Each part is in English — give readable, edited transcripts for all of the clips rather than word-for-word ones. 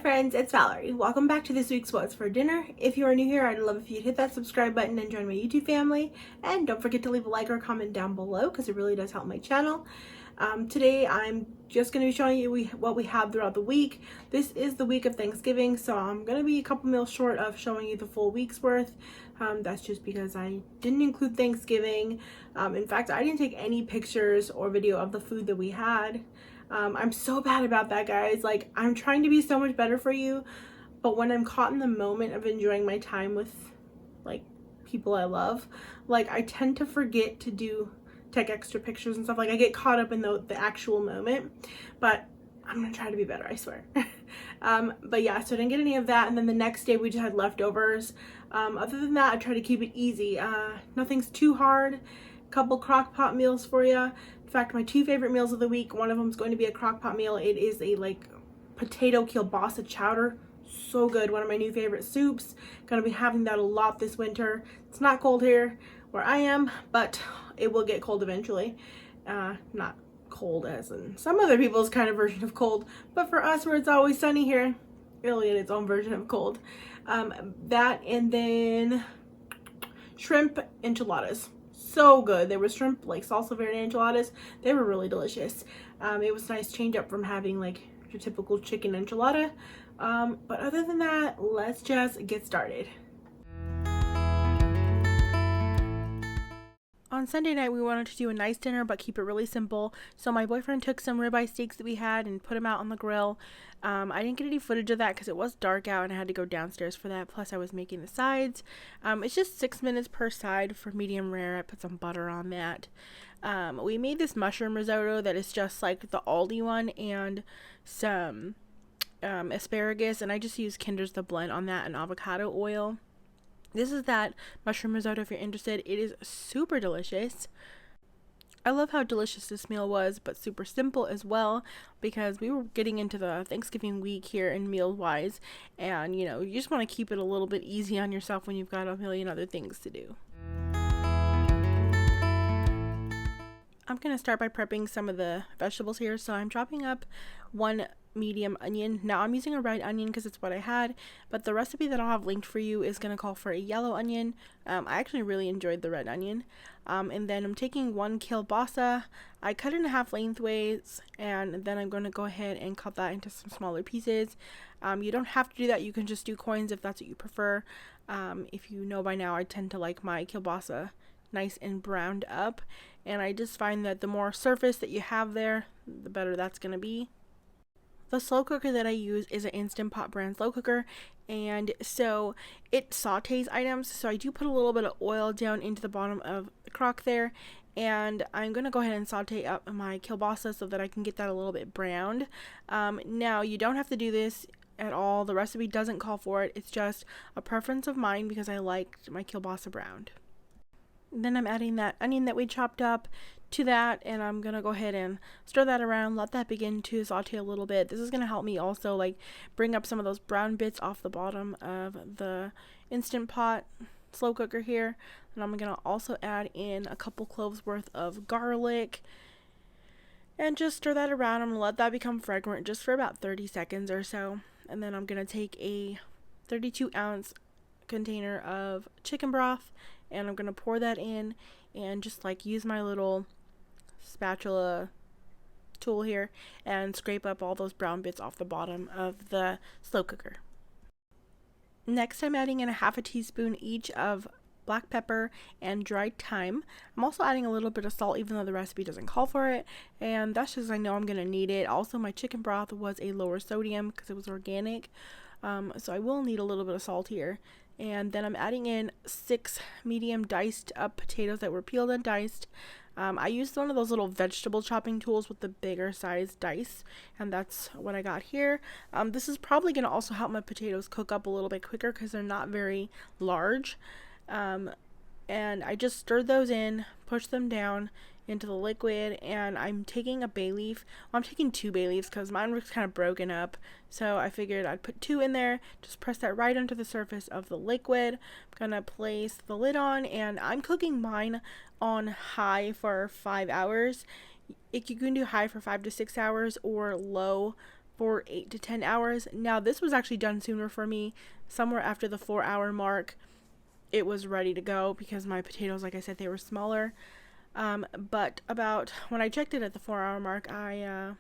friends, it's Valerie. Welcome back to this week's What's for Dinner. If you are new here, I'd love if you'd hit that subscribe button and join my YouTube family. And don't forget to leave a like or comment down below because it really does help my channel. Today I'm just going to be showing you what we have throughout the week. This is the week of Thanksgiving, so I'm going to be a couple meals short of showing you the full week's worth. That's just because I didn't include Thanksgiving. In fact, I didn't take any pictures or video of the food that we had. I'm so bad about that, guys. Like, I'm trying to be so much better for you, but when I'm caught in the moment of enjoying my time with like people I love, like I tend to forget to take extra pictures and stuff. Like I get caught up in the actual moment, but I'm gonna try to be better, I swear. But yeah, so I didn't get any of that, and then the next day we just had leftovers. Other than that, I try to keep it easy. Nothing's too hard. Couple Crockpot meals for you. In fact, my two favorite meals of the week, one of them is going to be a Crockpot meal. It is a like potato Kielbasa chowder. So good. One of my new favorite soups. Gonna be having that a lot this winter. It's not cold here where I am, but it will get cold eventually. Not cold as in some other people's kind of version of cold, but for us where it's always sunny here, it'll get its own version of cold. That, and then shrimp enchiladas. So good. They were shrimp like salsa verde enchiladas. They were really delicious. It was a nice change up from having like your typical chicken enchilada. But other than that, let's just get started. On Sunday night, we wanted to do a nice dinner, but keep it really simple. So my boyfriend took some ribeye steaks that we had and put them out on the grill. I didn't get any footage of that because it was dark out and I had to go downstairs for that. Plus, I was making the sides. It's just 6 minutes per side for medium rare. I put some butter on that. We made this mushroom risotto that is just like the Aldi one, and some asparagus, and I just used Kinder's The Blend on that and avocado oil. This is that mushroom risotto if you're interested. It is super delicious. I love how delicious this meal was, but super simple as well, because we were getting into the Thanksgiving week here in meal wise, and you know, you just want to keep it a little bit easy on yourself when you've got a million other things to do. I'm going to start by prepping some of the vegetables here. So I'm chopping up one medium onion. Now I'm using a red onion because it's what I had, but the recipe that I'll have linked for you is going to call for a yellow onion. I actually really enjoyed the red onion. And then I'm taking one kielbasa. I cut it in half lengthways, and then I'm going to go ahead and cut that into some smaller pieces. You don't have to do that. You can just do coins if that's what you prefer. If you know by now, I tend to like my kielbasa nice and browned up, and I just find that the more surface that you have there, the better that's going to be. The slow cooker that I use is an Instant Pot brand slow cooker, and so it sautés items. So I do put a little bit of oil down into the bottom of the crock there, and I'm going to go ahead and saute up my kielbasa so that I can get that a little bit browned. Now you don't have to do this at all. The recipe doesn't call for it. It's just a preference of mine because I liked my kielbasa browned. Then I'm adding that onion that we chopped up to that, and I'm gonna go ahead and stir that around, let that begin to saute a little bit. This is gonna help me also like bring up some of those brown bits off the bottom of the Instant Pot slow cooker here. And I'm gonna also add in a couple cloves worth of garlic and just stir that around. I'm gonna let that become fragrant just for about 30 seconds or so, and then I'm gonna take a 32-ounce container of chicken broth, and I'm gonna pour that in and just like use my little spatula tool here and scrape up all those brown bits off the bottom of the slow cooker. Next, I'm adding in a half a teaspoon each of black pepper and dried thyme. I'm also adding a little bit of salt even though the recipe doesn't call for it, and that's just I know I'm gonna need it. Also, my chicken broth was a lower sodium because it was organic, so I will need a little bit of salt here. And then I'm adding in 6 medium diced up potatoes that were peeled and diced. I used one of those little vegetable chopping tools with the bigger size dice, and that's what I got here. This is probably going to also help my potatoes cook up a little bit quicker because they're not very large. And I just stirred those in, pushed them down into the liquid, and I'm taking a bay leaf. Well, I'm taking 2 bay leaves because mine was kind of broken up, so I figured I'd put 2 in there. Just press that right onto the surface of the liquid. I'm gonna place the lid on, and I'm cooking mine on high for 5 hours. You can do high for 5 to 6 hours or low for 8 to 10 hours. Now this was actually done sooner for me. Somewhere after the 4-hour mark, it was ready to go because my potatoes, like I said, they were smaller. But about when I checked it at the 4-hour mark, I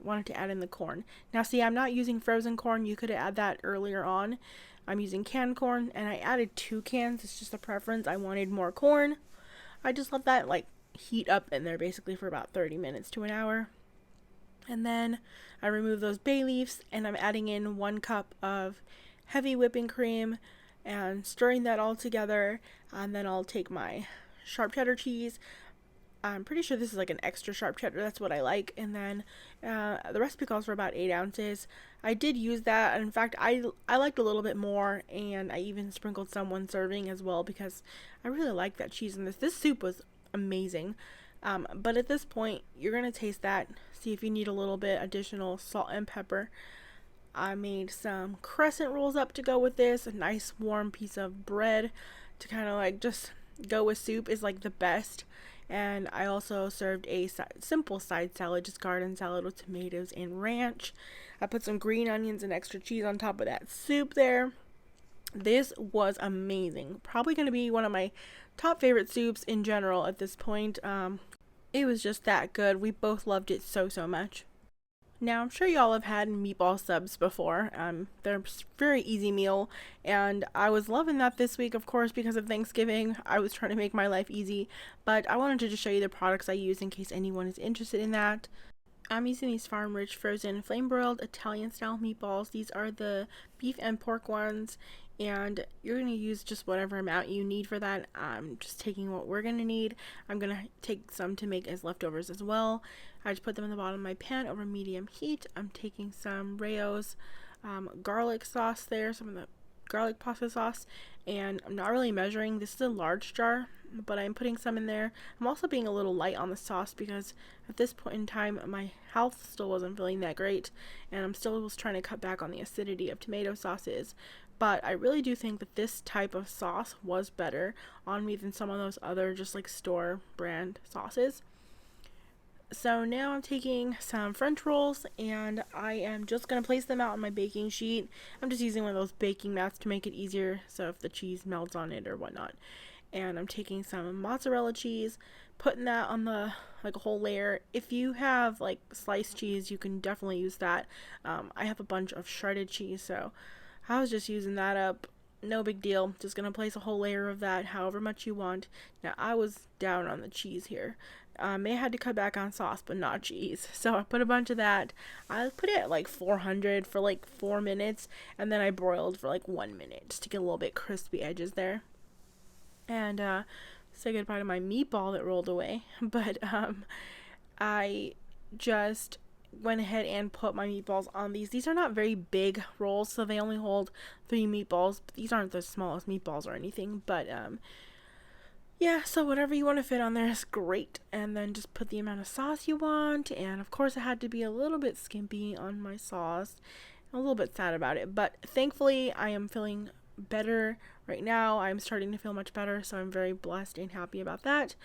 wanted to add in the corn. Now see, I'm not using frozen corn. You could add that earlier on. I'm using canned corn, and I added 2 cans. It's just a preference. I wanted more corn. I just let that like heat up in there basically for about 30 minutes to an hour. And then I remove those bay leaves, and I'm adding in 1 cup of heavy whipping cream and stirring that all together. And then I'll take my sharp cheddar cheese. I'm pretty sure this is like an extra sharp cheddar. That's what I like. And then the recipe calls for about 8 ounces. I did use that. In fact, I liked a little bit more, and I even sprinkled some one serving as well because I really like that cheese in this. This soup was amazing. But at this point, you're going to taste that, see if you need a little bit additional salt and pepper. I made some crescent rolls up to go with this. A nice warm piece of bread to kind of like just go with soup is like the best. And I also served a simple side salad, just garden salad with tomatoes and ranch. I put some green onions and extra cheese on top of that soup there. This was amazing. Probably going to be one of my top favorite soups in general at this point. It was just that good. We both loved it so much. Now, I'm sure y'all have had meatball subs before. They're a very easy meal, and I was loving that this week, of course, because of Thanksgiving. I was trying to make my life easy, but I wanted to just show you the products I use in case anyone is interested in that. I'm using these Farm Rich frozen flame broiled Italian style meatballs. These are the beef and pork ones, and you're going to use just whatever amount you need for that. I'm just taking what we're going to need. I'm going to take some to make as leftovers as well. I just put them in the bottom of my pan over medium heat. I'm taking some Rayo's garlic sauce there, some of the garlic pasta sauce, and I'm not really measuring. This is a large jar, but I'm putting some in there. I'm also being a little light on the sauce because at this point in time my health still wasn't feeling that great, and I'm still trying to cut back on the acidity of tomato sauces. But I really do think that this type of sauce was better on me than some of those other just like store brand sauces. So now I'm taking some French rolls, and I am just going to place them out on my baking sheet. I'm just using one of those baking mats to make it easier, so if the cheese melts on it or whatnot. And I'm taking some mozzarella cheese, putting that on the like a whole layer. If you have like sliced cheese, you can definitely use that. I have a bunch of shredded cheese, so I was just using that up. No big deal. Just going to place a whole layer of that however much you want. Now, I was down on the cheese here. May have had to cut back on sauce, but not cheese. So I put a bunch of that. I put it at like 400 for like 4 minutes, and then I broiled for like 1 minute just to get a little bit crispy edges there. And say goodbye to my meatball that rolled away. But I just went ahead and put my meatballs on these. These are not very big rolls, so they only hold 3 meatballs. But these aren't the smallest meatballs or anything, but yeah, so whatever you want to fit on there is great. And then just put the amount of sauce you want. And of course, it had to be a little bit skimpy on my sauce. I'm a little bit sad about it, but thankfully I am feeling better right now. I'm starting to feel much better, so I'm very blessed and happy about that.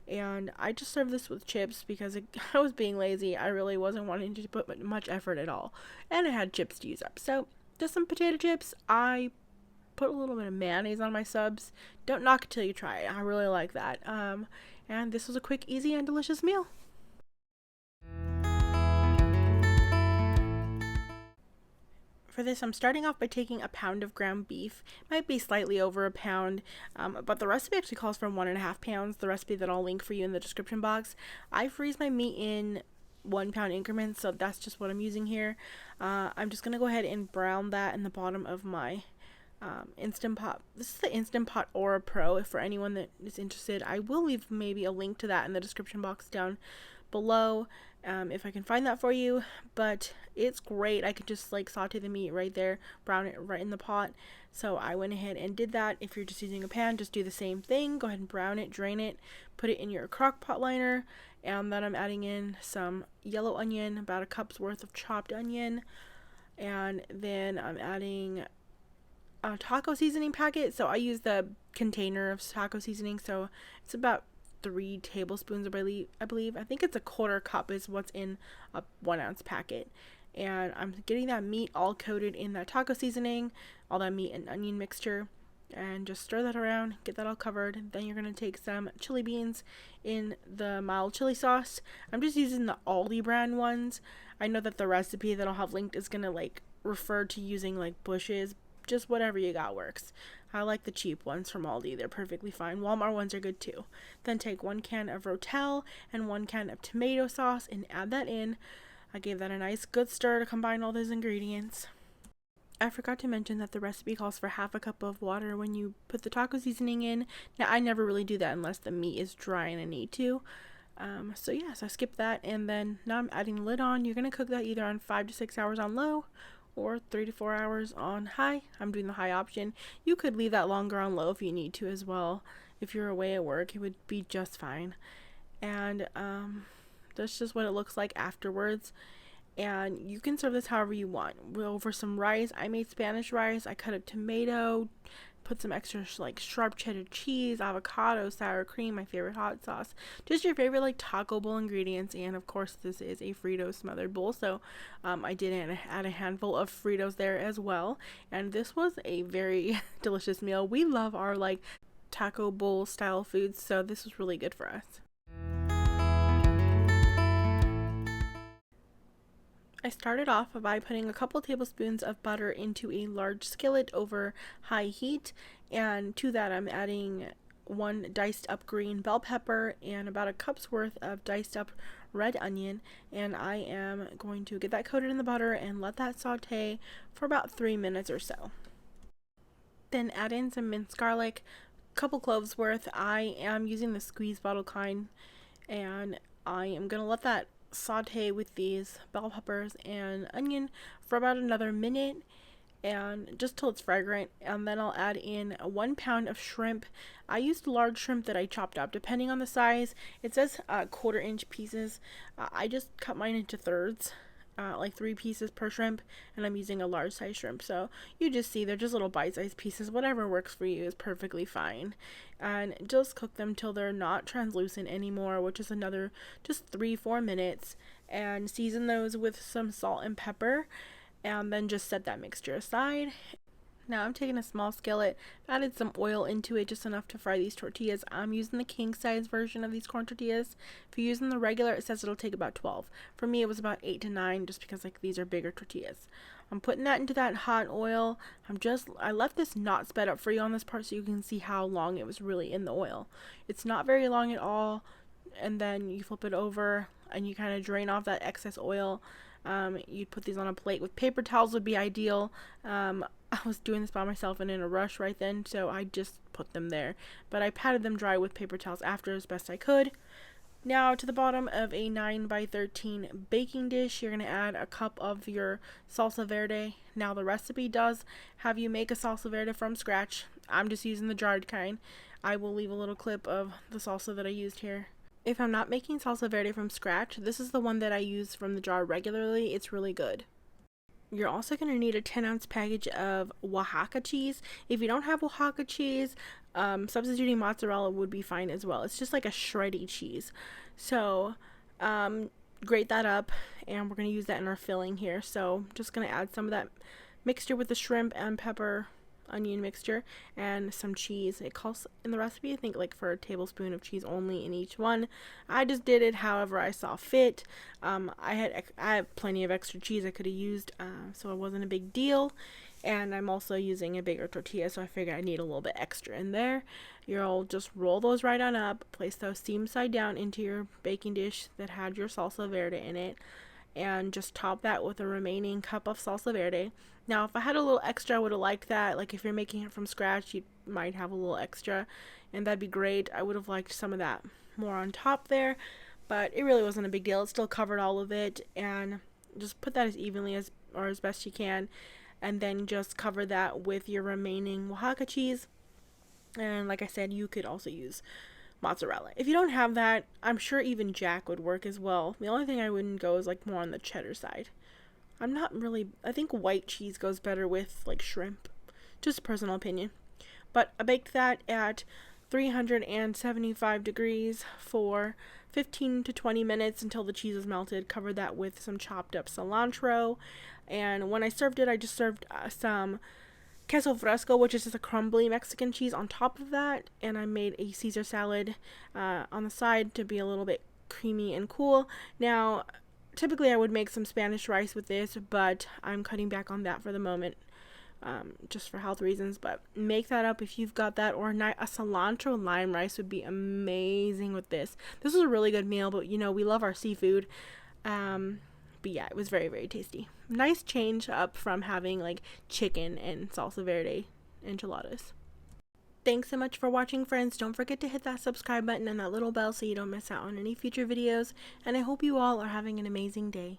And I just served this with chips because I was being lazy. I really wasn't wanting to put much effort at all, and I had chips to use up. So just some potato chips. I put a little bit of mayonnaise on my subs. Don't knock it till you try it. I really like that. And this was a quick, easy, and delicious meal. For this, I'm starting off by taking a pound of ground beef. Might be slightly over a pound, but the recipe actually calls for 1.5 pounds, the recipe that I'll link for you in the description box. I freeze my meat in 1 pound increments, so that's just what I'm using here. I'm just going to go ahead and brown that in the bottom of my Instant Pot. This is the Instant Pot Aura Pro for anyone that is interested. I will leave maybe a link to that in the description box down below if I can find that for you, but it's great. I could just like saute the meat right there, brown it right in the pot. So I went ahead and did that. If you're just using a pan, just do the same thing. Go ahead and brown it, drain it, put it in your Crockpot liner, and then I'm adding in some yellow onion, about a cup's worth of chopped onion, and then I'm adding a taco seasoning packet. So I use the container of taco seasoning, so it's about 3 tablespoons, I believe. I think it's a 1/4 cup is what's in a 1 ounce packet. and I'm getting that meat all coated in that taco seasoning, all that meat and onion mixture, and just stir that around, get that all covered. Then you're going to take some chili beans in the mild chili sauce. I'm just using the Aldi brand ones. I know that the recipe that I'll have linked is going to like refer to using like Bush's, just whatever you got works. I like the cheap ones from Aldi. They're perfectly fine. Walmart ones are good too. Then take 1 can of Rotel and 1 can of tomato sauce and add that in. I gave that a nice good stir to combine all those ingredients. I forgot to mention that the recipe calls for half a cup of water when you put the taco seasoning in. Now, I never really do that unless the meat is dry and I need to. So I skipped that, and then now I'm adding the lid on. You're going to cook that either on 5 to 6 hours on low or 3 to 4 hours on high. I'm doing the high option. You could leave that longer on low if you need to as well. If you're away at work, it would be just fine. And that's just what it looks like afterwards. And you can serve this however you want. Over some rice, I made Spanish rice. I cut up tomato, put some extra like sharp cheddar cheese, avocado, sour cream, my favorite hot sauce, just your favorite like taco bowl ingredients. And of course, this is a Frito smothered bowl, so I did add a handful of Fritos there as well. And this was a very delicious meal. We love our like taco bowl style foods, so this was really good for us. I started off by putting a couple tablespoons of butter into a large skillet over high heat, and to that I'm adding 1 diced up green bell pepper and about a cup's worth of diced up red onion, and I am going to get that coated in the butter and let that saute for about 3 minutes or so. Then add in some minced garlic, a couple cloves worth. I am using the squeeze bottle kind, and I am going to let that saute with these bell peppers and onion for about another minute, and just till it's fragrant. And then I'll add in 1 pound of shrimp. I used large shrimp that I chopped up depending on the size. It says 1/4 inch pieces. I just cut mine into thirds, like 3 pieces per shrimp, and I'm using a large size shrimp, so you just see they're just little bite-sized pieces. Whatever works for you is perfectly fine. And just cook them till they're not translucent anymore, which is another just 3-4 minutes, and season those with some salt and pepper, and then just set that mixture aside. Now I'm taking a small skillet, added some oil into it, just enough to fry these tortillas. I'm using the king size version of these corn tortillas. If you're using the regular, it says it'll take about 12. For me, it was about 8 to 9, just because like these are bigger tortillas. I'm putting that into that hot oil. I left this not sped up for you on this part so you can see how long it was really in the oil. It's not very long at all. And then you flip it over and you kind of drain off that excess oil. You'd put these on a plate with paper towels would be ideal. I was doing this by myself and in a rush right then, so I just put them there. But I patted them dry with paper towels after as best I could. Now to the bottom of a 9x13 baking dish, you're going to add a cup of your Salsa Verde. Now the recipe does have you make a Salsa Verde from scratch. I'm just using the jarred kind. I will leave a little clip of the salsa that I used here. If I'm not making Salsa Verde from scratch, this is the one that I use from the jar regularly. It's really good. You're also going to need a 10-ounce package of Oaxaca cheese. If you don't have Oaxaca cheese, substituting mozzarella would be fine as well. It's just like a shreddy cheese. So grate that up, and we're going to use that in our filling here. So just going to add some of that mixture with the shrimp and pepper onion mixture and some cheese. It calls in the recipe, I think, like for a tablespoon of cheese only in each one. I just did it however I saw fit. I have plenty of extra cheese I could have used, so it wasn't a big deal. And I'm also using a bigger tortilla, so I figured I need a little bit extra in there. You'll just roll those right on up, place those seam side down into your baking dish that had your salsa verde in it, and just top that with the remaining cup of salsa verde. Now, if I had a little extra, I would have liked that. Like if you're making it from scratch, you might have a little extra, and that'd be great. I would have liked some of that more on top there, but it really wasn't a big deal. It still covered all of it, and just put that as evenly as best you can, and then just cover that with your remaining Oaxaca cheese. And like I said, you could also use mozzarella. If you don't have that, I'm sure even Jack would work as well. The only thing I wouldn't go is like more on the cheddar side. I think white cheese goes better with like shrimp. Just personal opinion. But I baked that at 375 degrees for 15 to 20 minutes until the cheese is melted. Covered that with some chopped up cilantro, and when I served it, I just served some queso fresco, which is just a crumbly Mexican cheese, on top of that, and I made a Caesar salad on the side to be a little bit creamy and cool. Now, typically I would make some Spanish rice with this, but I'm cutting back on that for the moment, just for health reasons. But make that up if you've got that, or a cilantro lime rice would be amazing with this. This was a really good meal, but you know, we love our seafood. But yeah, it was very, very tasty. Nice change up from having like chicken and salsa verde enchiladas. Thanks so much for watching, friends. Don't forget to hit that subscribe button and that little bell so you don't miss out on any future videos. And I hope you all are having an amazing day.